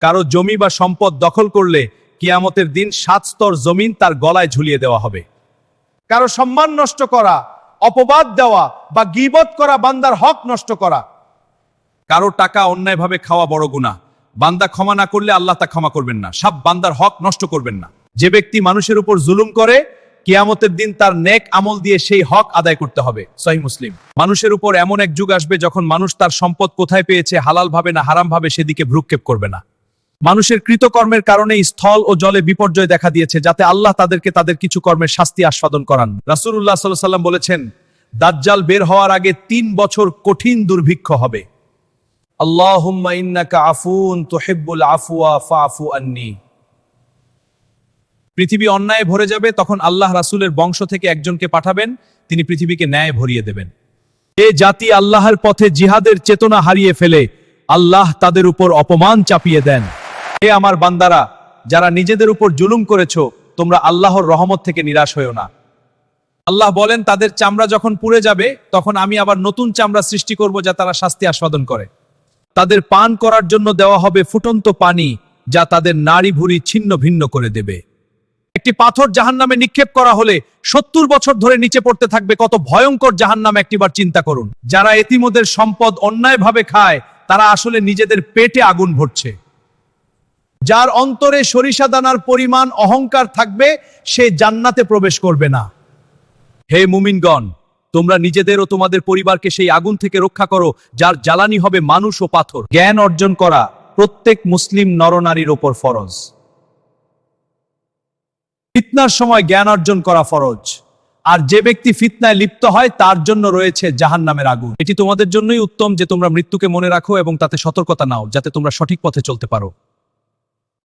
কারো জমি বা সম্পদ দখল করলে কিয়ামতের দিন 7 স্তর জমিন তার গলায় ঝুলিয়ে দেওয়া হবে। কারো সম্মান নষ্ট করা, অপবাদ দেওয়া বা গীবত করা বান্দার হক নষ্ট করা। কারো টাকা অন্যায়ভাবে খাওয়া বড় গুনাহ। বান্দা ক্ষমা না করলে আল্লাহ তা ক্ষমা করবেন না। সব বান্দার হক নষ্ট করবেন না। যে ব্যক্তি মানুষের উপর জুলুম করে, কিয়ামতের দিন তার নেক আমল দিয়ে সেই হক আদায় করতে হবে। সহিহ মুসলিম। মানুষের উপর এমন এক যুগ আসবে যখন মানুষ তার সম্পদ কোথায় পেয়েছে, হালাল ভাবে না হারাম ভাবে, সেদিকে ভ্রুক্ষেপ করবে না। মানুষের কৃতকর্মের কারণে স্থল ও জলে বিপর্যয় দেখা দিয়েছে, যাতে আল্লাহ তাদেরকে তাদের কিছু কর্মের শাস্তি আস্বাদন করান। রাসূলুল্লাহ সাল্লাল্লাহু আলাইহি ওয়াসাল্লাম বলেছেন, দাজ্জাল বের হওয়ার আগে 3 বছর কঠিন দুর্ভিক্ষ হবে। আল্লাহুম্মা ইন্নাকা আফুন তুহিব্বুল আফওয়া ফাফু আন্নি। পৃথিবী অন্যায় ভরে যাবে, তখন আল্লাহ রাসূলের বংশ থেকে একজনকে পাঠাবেন, তিনি পৃথিবীকে ন্যায় ভরিয়ে দেবেন। এ জাতি আল্লাহর পথে জিহাদের চেতনা হারিয়ে ফেলে, আল্লাহ তাদের উপর অপমান চাপিয়ে দেন। হে আমার বান্দারা, যারা নিজেদের উপর জুলুম করেছো, তোমরা আল্লাহর রহমত থেকে নিরাশ হয়েও না। আল্লাহ বলেন, তাদের চামড়া যখন পুড়ে যাবে, তখন আমি আবার নতুন চামড়া সৃষ্টি করব, যা তারা শাস্তি আস্বাদন করে। তাদের পান করার জন্য দেওয়া হবে ফুটন্ত পানি, যা তাদের নাড়ি ভুঁড়ি ছিন্ন ভিন্ন করে দেবে। একটি পাথর জাহান্নামে নিক্ষেপ করা হলে 70 বছর ধরে নিচে পড়তে থাকবে। কত ভয়ঙ্কর জাহান্নাম একটিবার চিন্তা করুন। যারা এতিমদের সম্পদ অন্যায়ভাবে খায়, তারা আসলে নিজেদের পেটে আগুন ভরছে। যার অন্তরে সরিষা দানার পরিমাণ অহংকার থাকবে, সে জান্নাতে প্রবেশ করবে না। হে মুমিনগণ, তোমরা নিজেদের ও তোমাদের পরিবারকে সেই আগুন থেকে রক্ষা করো, যার জ্বালানি হবে মানুষ ও পাথর। জ্ঞান অর্জন করা প্রত্যেক মুসলিম নরনারীর ওপর ফরজ। ফিতনার সময় জ্ঞান অর্জন করা ফরজ। আর যে ব্যক্তি ফিতনায় লিপ্ত হয়, তার জন্য রয়েছে জাহান্নামের আগুন। এটি তোমাদের জন্যই উত্তম যে তোমরা মৃত্যুকে মনে রাখো এবং তাতে সতর্কতা নাও, যাতে তোমরা সঠিক পথে চলতে পারো।